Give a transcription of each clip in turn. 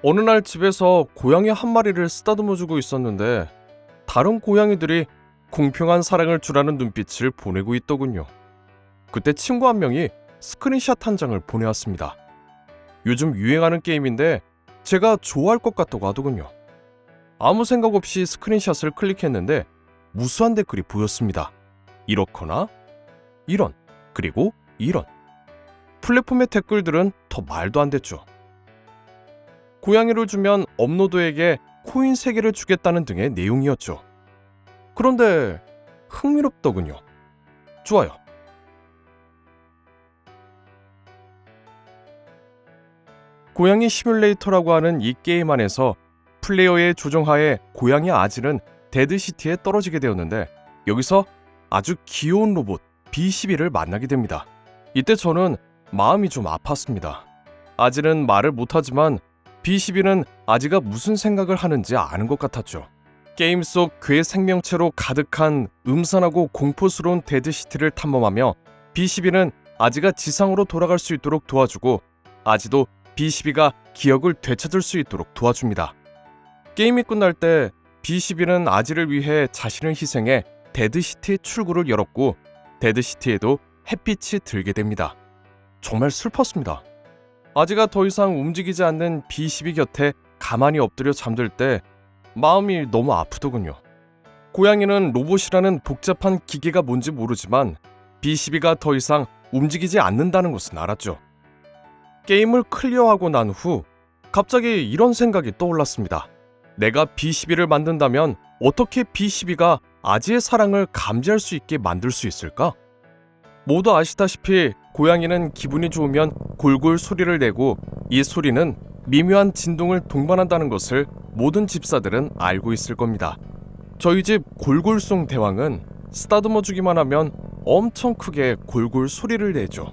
어느 날 집에서 고양이 한 마리를 쓰다듬어주고 있었는데 다른 고양이들이 공평한 사랑을 주라는 눈빛을 보내고 있더군요. 그때 친구 한 명이 스크린샷 한 장을 보내왔습니다. 요즘 유행하는 게임인데 제가 좋아할 것 같다고 하더군요. 아무 생각 없이 스크린샷을 클릭했는데 무수한 댓글이 보였습니다. 이렇거나 이런, 그리고 이런. 플랫폼의 댓글들은 더 말도 안 됐죠. 고양이를 주면 업로드에게 코인 3개를 주겠다는 등의 내용이었죠. 그런데 흥미롭더군요. 좋아요. 고양이 시뮬레이터라고 하는 이 게임 안에서 플레이어의 조종하에 고양이 아지는 데드시티에 떨어지게 되었는데 여기서 아주 귀여운 로봇 B12를 만나게 됩니다. 이때 저는 마음이 좀 아팠습니다. 아지는 말을 못하지만 B12는 아지가 무슨 생각을 하는지 아는 것 같았죠. 게임 속 괴 생명체로 가득한 음산하고 공포스러운 데드시티를 탐험하며 B12는 아지가 지상으로 돌아갈 수 있도록 도와주고 아지도 B12가 기억을 되찾을 수 있도록 도와줍니다. 게임이 끝날 때 B12는 아지를 위해 자신을 희생해 데드시티 출구를 열었고 데드시티에도 햇빛이 들게 됩니다. 정말 슬펐습니다. 아지가 더 이상 움직이지 않는 B12 곁에 가만히 엎드려 잠들 때 마음이 너무 아프더군요. 고양이는 로봇이라는 복잡한 기계가 뭔지 모르지만 B12가 더 이상 움직이지 않는다는 것은 알았죠. 게임을 클리어하고 난 후 갑자기 이런 생각이 떠올랐습니다. 내가 B12를 만든다면 어떻게 B12가 아지의 사랑을 감지할 수 있게 만들 수 있을까? 모두 아시다시피 고양이는 기분이 좋으면 골골 소리를 내고 이 소리는 미묘한 진동을 동반한다는 것을 모든 집사들은 알고 있을 겁니다. 저희 집 골골송 대왕은 쓰다듬어주기만 하면 엄청 크게 골골 소리를 내죠.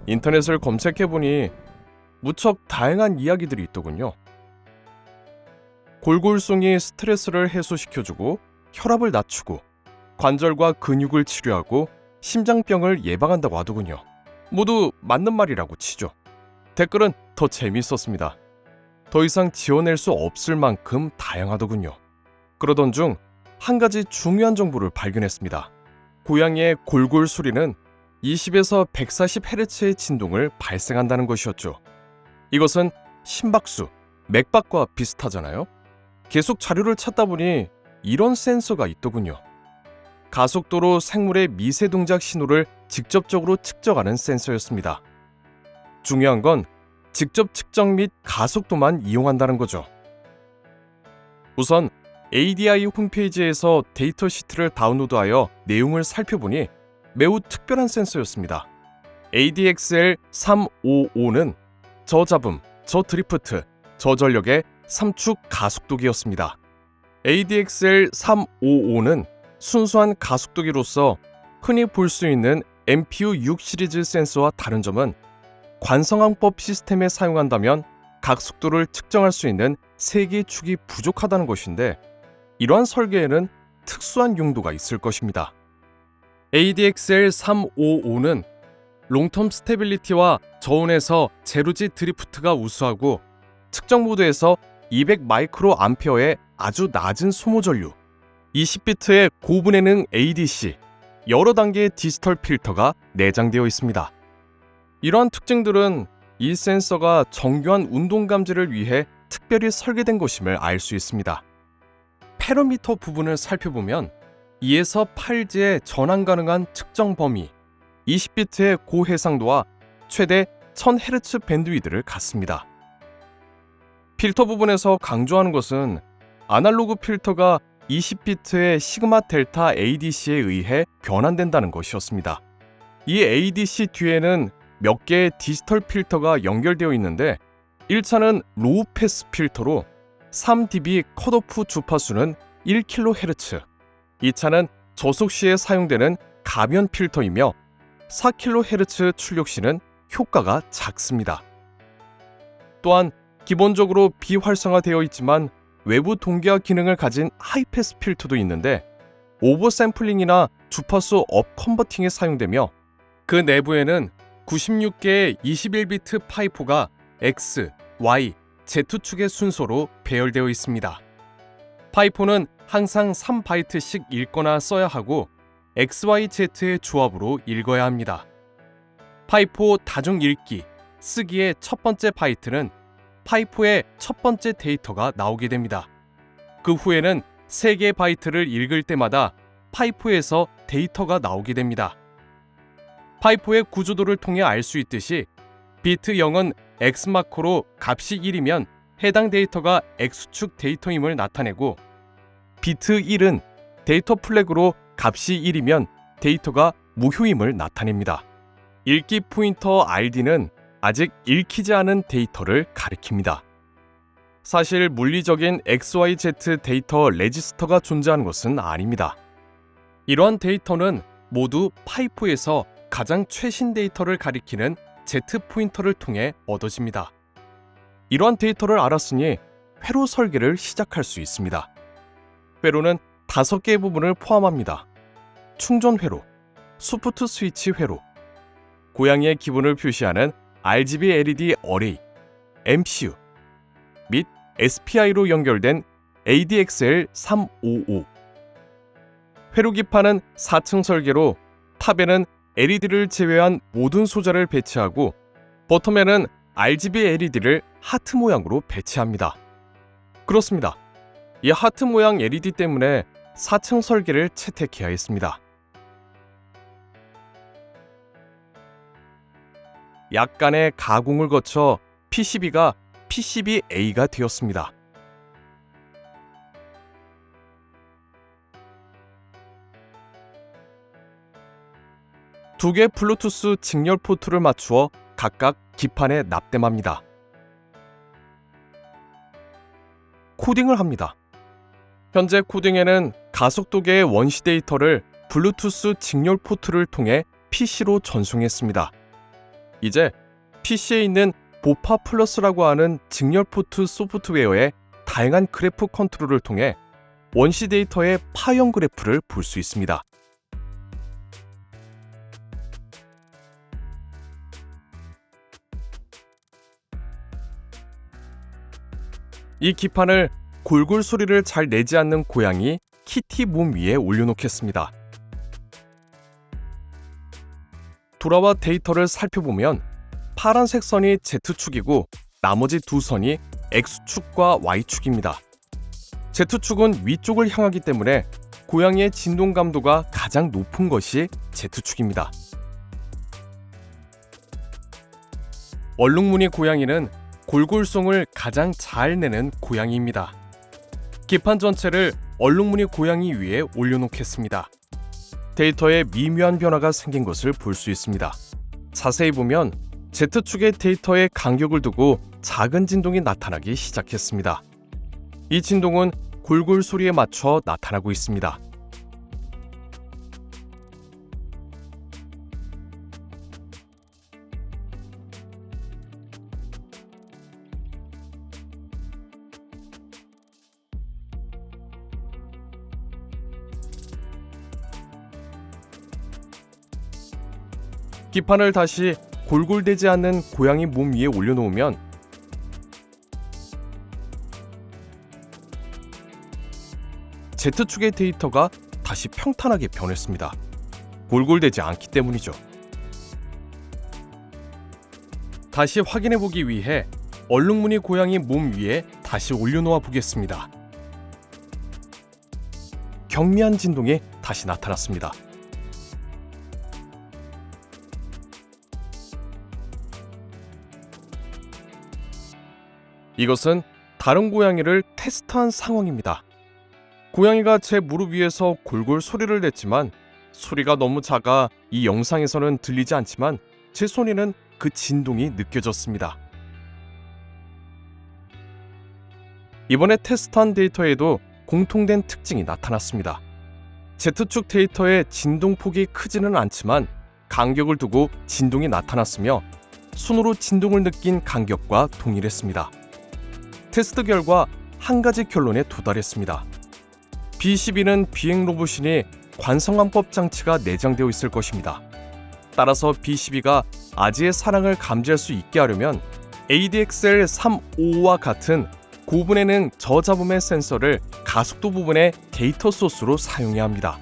인터넷을 검색해보니 무척 다양한 이야기들이 있더군요. 골골송이 스트레스를 해소시켜주고 혈압을 낮추고 관절과 근육을 치료하고 심장병을 예방한다고 하더군요. 모두 맞는 말이라고 치죠. 댓글은 더 재밌었습니다. 더 이상 지어낼 수 없을 만큼 다양하더군요. 그러던 중 한 가지 중요한 정보를 발견했습니다. 고양이의 골골 소리는 20에서 140Hz의 진동을 발생한다는 것이었죠. 이것은 심박수, 맥박과 비슷하잖아요. 계속 자료를 찾다 보니 이런 센서가 있더군요. 가속도로 생물의 미세 동작 신호를 직접적으로 측정하는 센서였습니다. 중요한 건 직접 측정 및 가속도만 이용한다는 거죠. 우선 ADI 홈페이지에서 데이터 시트를 다운로드하여 내용을 살펴보니 매우 특별한 센서였습니다. ADXL355는 저잡음, 저드리프트, 저전력의 3축 가속도기였습니다. ADXL355는 순수한 가속도기로서 흔히 볼 수 있는 MPU-6 시리즈 센서와 다른 점은 관성항법 시스템에 사용한다면 각속도를 측정할 수 있는 3개의 축이 부족하다는 것인데 이러한 설계에는 특수한 용도가 있을 것입니다. ADXL355는 롱텀 스테빌리티와 저온에서 제로지 드리프트가 우수하고 측정 모드에서 200 마이크로 암페어의 아주 낮은 소모 전류, 20비트의 고분해능 ADC, 여러 단계의 디지털 필터가 내장되어 있습니다. 이러한 특징들은 이 센서가 정교한 운동 감지를 위해 특별히 설계된 것임을 알 수 있습니다. 패러미터 부분을 살펴보면 2에서 8G의 전환 가능한 측정 범위, 20비트의 고해상도와 최대 1000Hz 밴드위드를 갖습니다. 필터 부분에서 강조하는 것은 아날로그 필터가 20비트의 시그마 델타 ADC에 의해 변환된다는 것이었습니다. 이 ADC 뒤에는 몇 개의 디지털 필터가 연결되어 있는데 1차는 로우 패스 필터로 3dB 컷오프 주파수는 1kHz, 2차는 저속 시에 사용되는 가변 필터이며 4kHz 출력 시는 효과가 작습니다. 또한 기본적으로 비활성화되어 있지만 외부 동기화 기능을 가진 하이패스 필터도 있는데 오버샘플링이나 주파수 업 컨버팅에 사용되며 그 내부에는 96개의 21비트 파이프가 X, Y, Z축의 순서로 배열되어 있습니다. 파이4는 항상 3바이트씩 읽거나 써야 하고 XYZ의 조합으로 읽어야 합니다. 파이4 다중 읽기, 쓰기의 첫 번째 바이트는 파이4의 첫 번째 데이터가 나오게 됩니다. 그 후에는 3개의 바이트를 읽을 때마다 파이4에서 데이터가 나오게 됩니다. 파이4의 구조도를 통해 알 수 있듯이 비트 0은 X마커로 값이 1이면 해당 데이터가 X축 데이터임을 나타내고 비트 1은 데이터 플래그로 값이 1이면 데이터가 무효임을 나타냅니다. 읽기 포인터 RD는 아직 읽히지 않은 데이터를 가리킵니다. 사실 물리적인 XYZ 데이터 레지스터가 존재하는 것은 아닙니다. 이러한 데이터는 모두 파이4에서 가장 최신 데이터를 가리키는 Z 포인터를 통해 얻어집니다. 이러한 데이터를 알았으니 회로 설계를 시작할 수 있습니다. 회로는 5개의 부분을 포함합니다. 충전 회로, 소프트 스위치 회로, 고양이의 기분을 표시하는 RGB LED 어레이, MCU 및 SPI로 연결된 ADXL355. 회로 기판은 4층 설계로 탑에는 LED를 제외한 모든 소자를 배치하고 버텀에는 RGB LED를 하트 모양으로 배치합니다. 그렇습니다. 이 하트 모양 LED 때문에 4층 설계를 채택해야 했습니다. 약간의 가공을 거쳐 PCB가 PCB-A가 되었습니다. 두 개의 블루투스 직렬 포트를 맞추어 각각 기판에 납땜합니다. 코딩을 합니다. 현재 코딩에는 가속도계의 원시 데이터를 블루투스 직렬 포트를 통해 PC로 전송했습니다. 이제 PC에 있는 보파 플러스라고 하는 직렬 포트 소프트웨어의 다양한 그래프 컨트롤을 통해 원시 데이터의 파형 그래프를 볼 수 있습니다. 이 기판을 골골 소리를 잘 내지 않는 고양이 키티 몸 위에 올려놓겠습니다. 돌아와 데이터를 살펴보면 파란색 선이 Z축이고 나머지 두 선이 X축과 Y축입니다. Z축은 위쪽을 향하기 때문에 고양이의 진동 감도가 가장 높은 것이 Z축입니다. 얼룩무늬 고양이는 골골송을 가장 잘 내는 고양이입니다. 기판 전체를 얼룩무늬 고양이 위에 올려놓겠습니다. 데이터에 미묘한 변화가 생긴 것을 볼 수 있습니다. 자세히 보면 Z축의 데이터에 간격을 두고 작은 진동이 나타나기 시작했습니다. 이 진동은 골골 소리에 맞춰 나타나고 있습니다. 기판을 다시 골골대지 않는 고양이 몸 위에 올려놓으면 Z축의 데이터가 다시 평탄하게 변했습니다. 골골대지 않기 때문이죠. 다시 확인해보기 위해 얼룩무늬 고양이 몸 위에 다시 올려놓아 보겠습니다. 경미한 진동이 다시 나타났습니다. 이것은 다른 고양이를 테스트한 상황입니다. 고양이가 제 무릎 위에서 골골 소리를 냈지만 소리가 너무 작아 이 영상에서는 들리지 않지만 제 손에는 그 진동이 느껴졌습니다. 이번에 테스트한 데이터에도 공통된 특징이 나타났습니다. Z축 데이터의 진동폭이 크지는 않지만 간격을 두고 진동이 나타났으며 손으로 진동을 느낀 간격과 동일했습니다. 테스트 결과 한 가지 결론에 도달했습니다. B12는 비행 로봇이니 관성항법 장치가 내장되어 있을 것입니다. 따라서 B12가 아지의 사랑을 감지할 수 있게 하려면 ADXL35와 같은 고분해능 저잡음의 센서를 가속도 부분의 데이터 소스로 사용해야 합니다.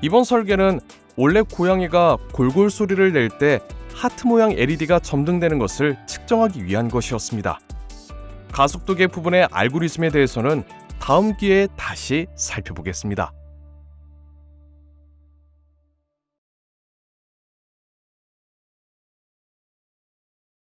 이번 설계는 원래 고양이가 골골 소리를 낼 때 하트 모양 LED가 점등되는 것을 측정하기 위한 것이었습니다. 가속도계 부분의 알고리즘에 대해서는 다음 기회에 다시 살펴보겠습니다.